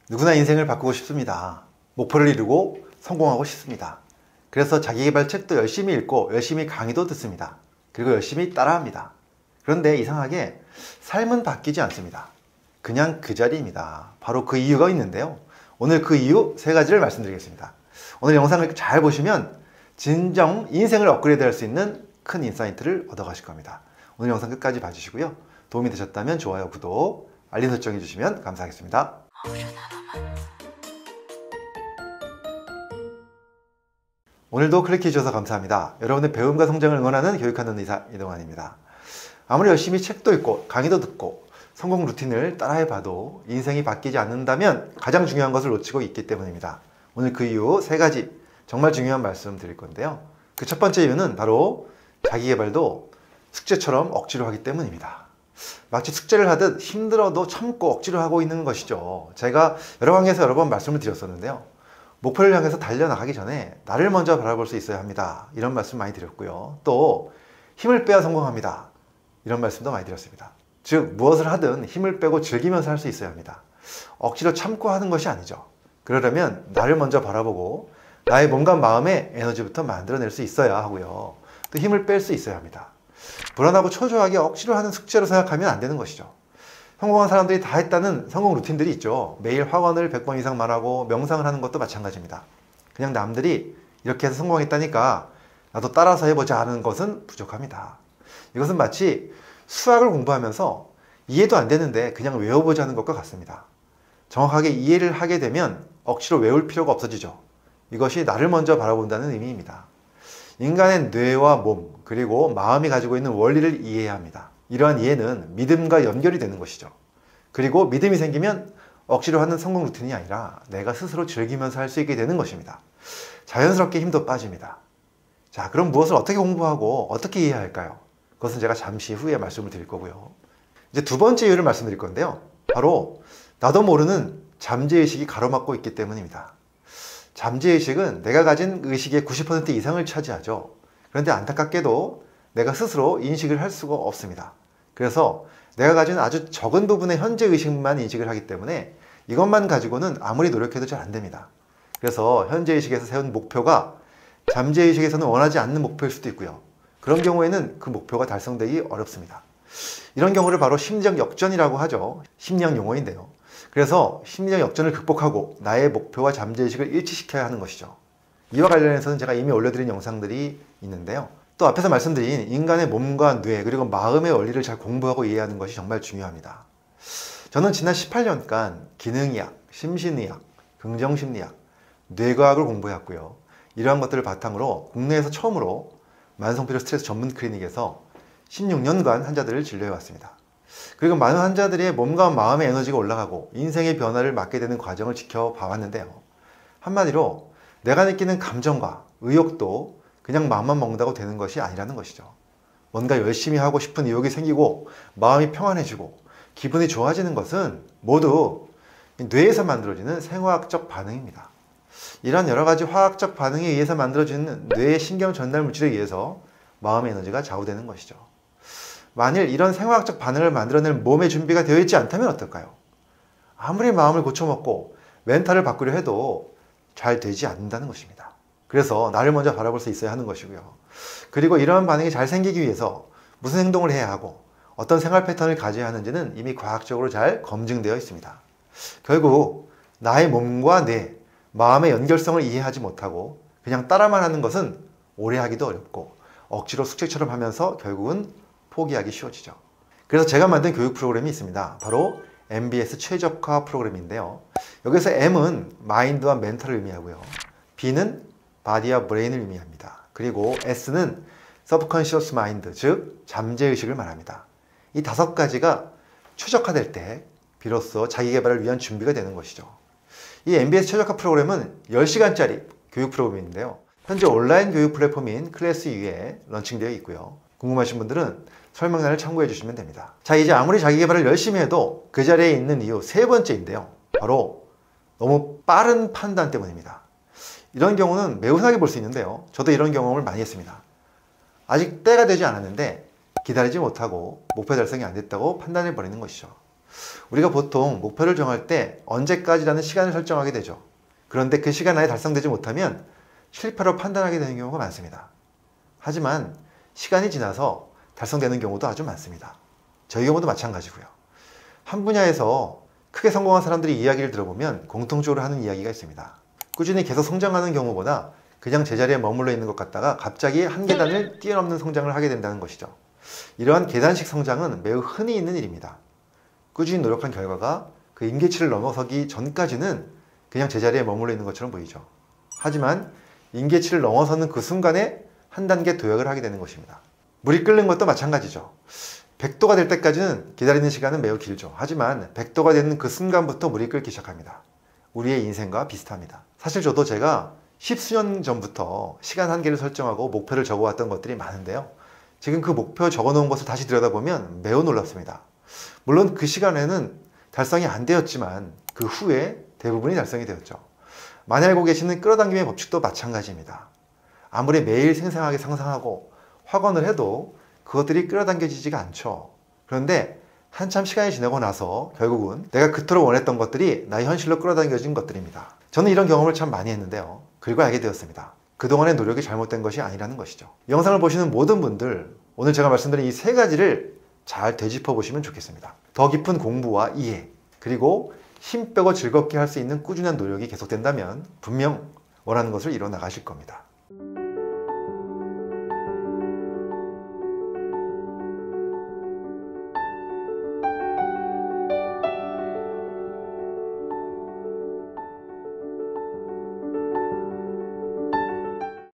누구나 인생을 바꾸고 싶습니다. 목표를 이루고 성공하고 싶습니다. 그래서 자기계발 책도 열심히 읽고 열심히 강의도 듣습니다. 그리고 열심히 따라합니다. 그런데 이상하게 삶은 바뀌지 않습니다. 그냥 그 자리입니다. 바로 그 이유가 있는데요. 오늘 그 이유 3가지를 말씀드리겠습니다. 오늘 영상을 잘 보시면 진정 인생을 업그레이드 할 수 있는 큰 인사이트를 얻어가실 겁니다. 오늘 영상 끝까지 봐주시고요. 도움이 되셨다면 좋아요, 구독, 알림 설정 해주시면 감사하겠습니다. 오늘도 클릭해 주셔서 감사합니다. 여러분의 배움과 성장을 응원하는 교육하는 의사 이동환입니다. 아무리 열심히 책도 읽고 강의도 듣고 성공 루틴을 따라해봐도 인생이 바뀌지 않는다면 가장 중요한 것을 놓치고 있기 때문입니다. 오늘 그 이유 3가지 정말 중요한 말씀 드릴 건데요. 그 첫 번째 이유는 바로 자기계발도 숙제처럼 억지로 하기 때문입니다. 마치 숙제를 하듯 힘들어도 참고 억지로 하고 있는 것이죠. 제가 여러 강의에서 여러 번 말씀을 드렸었는데요. 목표를 향해서 달려나가기 전에 나를 먼저 바라볼 수 있어야 합니다. 이런 말씀 많이 드렸고요. 또 힘을 빼야 성공합니다. 이런 말씀도 많이 드렸습니다. 즉 무엇을 하든 힘을 빼고 즐기면서 할 수 있어야 합니다. 억지로 참고 하는 것이 아니죠. 그러려면 나를 먼저 바라보고 나의 몸과 마음의 에너지부터 만들어낼 수 있어야 하고요. 또 힘을 뺄 수 있어야 합니다. 불안하고 초조하게 억지로 하는 숙제로 생각하면 안 되는 것이죠. 성공한 사람들이 다 했다는 성공 루틴들이 있죠. 매일 화관을 100번 이상 말하고 명상을 하는 것도 마찬가지입니다. 그냥 남들이 이렇게 해서 성공했다니까 나도 따라서 해보자 하는 것은 부족합니다. 이것은 마치 수학을 공부하면서 이해도 안 되는데 그냥 외워보자 하는 것과 같습니다. 정확하게 이해를 하게 되면 억지로 외울 필요가 없어지죠. 이것이 나를 먼저 바라본다는 의미입니다. 인간의 뇌와 몸 그리고 마음이 가지고 있는 원리를 이해해야 합니다. 이러한 이해는 믿음과 연결이 되는 것이죠. 그리고 믿음이 생기면 억지로 하는 성공 루틴이 아니라 내가 스스로 즐기면서 할 수 있게 되는 것입니다. 자연스럽게 힘도 빠집니다. 자, 그럼 무엇을 어떻게 공부하고 어떻게 이해해야 할까요? 그것은 제가 잠시 후에 말씀을 드릴 거고요. 이제 두 번째 이유를 말씀드릴 건데요. 바로 나도 모르는 잠재의식이 가로막고 있기 때문입니다. 잠재의식은 내가 가진 의식의 90% 이상을 차지하죠. 그런데 안타깝게도 내가 스스로 인식을 할 수가 없습니다. 그래서 내가 가진 아주 적은 부분의 현재 의식만 인식을 하기 때문에 이것만 가지고는 아무리 노력해도 잘 안 됩니다. 그래서 현재 의식에서 세운 목표가 잠재 의식에서는 원하지 않는 목표일 수도 있고요. 그런 경우에는 그 목표가 달성되기 어렵습니다. 이런 경우를 바로 심리적 역전이라고 하죠. 심리학 용어인데요. 그래서 심리적 역전을 극복하고 나의 목표와 잠재 의식을 일치시켜야 하는 것이죠. 이와 관련해서는 제가 이미 올려드린 영상들이 있는데요. 또 앞에서 말씀드린 인간의 몸과 뇌 그리고 마음의 원리를 잘 공부하고 이해하는 것이 정말 중요합니다. 저는 지난 18년간 기능의학, 심신의학, 긍정심리학, 뇌과학을 공부해왔고요. 이러한 것들을 바탕으로 국내에서 처음으로 만성피로 스트레스 전문 클리닉에서 16년간 환자들을 진료해왔습니다. 그리고 많은 환자들의 몸과 마음의 에너지가 올라가고 인생의 변화를 맞게 되는 과정을 지켜봐왔는데요. 한마디로 내가 느끼는 감정과 의욕도 그냥 마음만 먹는다고 되는 것이 아니라는 것이죠. 뭔가 열심히 하고 싶은 의욕이 생기고 마음이 평안해지고 기분이 좋아지는 것은 모두 뇌에서 만들어지는 생화학적 반응입니다. 이런 여러 가지 화학적 반응에 의해서 만들어지는 뇌의 신경 전달 물질에 의해서 마음의 에너지가 좌우되는 것이죠. 만일 이런 생화학적 반응을 만들어낼 몸의 준비가 되어 있지 않다면 어떨까요? 아무리 마음을 고쳐먹고 멘탈을 바꾸려 해도 잘 되지 않는다는 것입니다. 그래서 나를 먼저 바라볼 수 있어야 하는 것이고요. 그리고 이러한 반응이 잘 생기기 위해서 무슨 행동을 해야 하고 어떤 생활 패턴을 가져야 하는지는 이미 과학적으로 잘 검증되어 있습니다. 결국 나의 몸과 뇌, 마음의 연결성을 이해하지 못하고 그냥 따라만 하는 것은 오래 하기도 어렵고 억지로 숙제처럼 하면서 결국은 포기하기 쉬워지죠. 그래서 제가 만든 교육 프로그램이 있습니다. 바로 MBS 최적화 프로그램인데요. 여기서 M은 마인드와 멘탈을 의미하고요. B는 바디와 브레인을 의미합니다. 그리고 S는 서브컨시어스 마인드, 즉 잠재의식을 말합니다. 이 5가지가 최적화될 때 비로소 자기계발을 위한 준비가 되는 것이죠. 이 MBS 최적화 프로그램은 10시간짜리 교육 프로그램인데요. 현재 온라인 교육 플랫폼인 클래스 위에 런칭되어 있고요. 궁금하신 분들은 설명란을 참고해 주시면 됩니다. 자, 이제 아무리 자기계발을 열심히 해도 그 자리에 있는 이유 3번째인데요. 바로 너무 빠른 판단 때문입니다. 이런 경우는 매우 흔하게 볼 수 있는데요. 저도 이런 경험을 많이 했습니다. 아직 때가 되지 않았는데 기다리지 못하고 목표 달성이 안 됐다고 판단해 버리는 것이죠. 우리가 보통 목표를 정할 때 언제까지라는 시간을 설정하게 되죠. 그런데 그 시간 안에 달성되지 못하면 실패로 판단하게 되는 경우가 많습니다. 하지만 시간이 지나서 달성되는 경우도 아주 많습니다. 저희 경우도 마찬가지고요. 한 분야에서 크게 성공한 사람들이 이야기를 들어보면 공통적으로 하는 이야기가 있습니다. 꾸준히 계속 성장하는 경우보다 그냥 제자리에 머물러 있는 것 같다가 갑자기 한 계단을 뛰어넘는 성장을 하게 된다는 것이죠. 이러한 계단식 성장은 매우 흔히 있는 일입니다. 꾸준히 노력한 결과가 그 임계치를 넘어서기 전까지는 그냥 제자리에 머물러 있는 것처럼 보이죠. 하지만 임계치를 넘어서는 그 순간에 한 단계 도약을 하게 되는 것입니다. 물이 끓는 것도 마찬가지죠. 100도가 될 때까지는 기다리는 시간은 매우 길죠. 하지만 100도가 되는 그 순간부터 물이 끓기 시작합니다. 우리의 인생과 비슷합니다. 사실 저도 제가 10수년 전부터 시간 한계를 설정하고 목표를 적어왔던 것들이 많은데요. 지금 그 목표 적어놓은 것을 다시 들여다보면 매우 놀랍습니다. 물론 그 시간에는 달성이 안 되었지만 그 후에 대부분이 달성이 되었죠. 많이 알고 계시는 끌어당김의 법칙도 마찬가지입니다. 아무리 매일 생생하게 상상하고 확언을 해도 그것들이 끌어당겨지지가 않죠. 그런데 한참 시간이 지나고 나서 결국은 내가 그토록 원했던 것들이 나의 현실로 끌어당겨진 것들입니다. 저는 이런 경험을 참 많이 했는데요. 그리고 알게 되었습니다. 그동안의 노력이 잘못된 것이 아니라는 것이죠. 영상을 보시는 모든 분들, 오늘 제가 말씀드린 이 세 가지를 잘 되짚어 보시면 좋겠습니다. 더 깊은 공부와 이해, 그리고 힘 빼고 즐겁게 할 수 있는 꾸준한 노력이 계속된다면 분명 원하는 것을 이뤄 나가실 겁니다.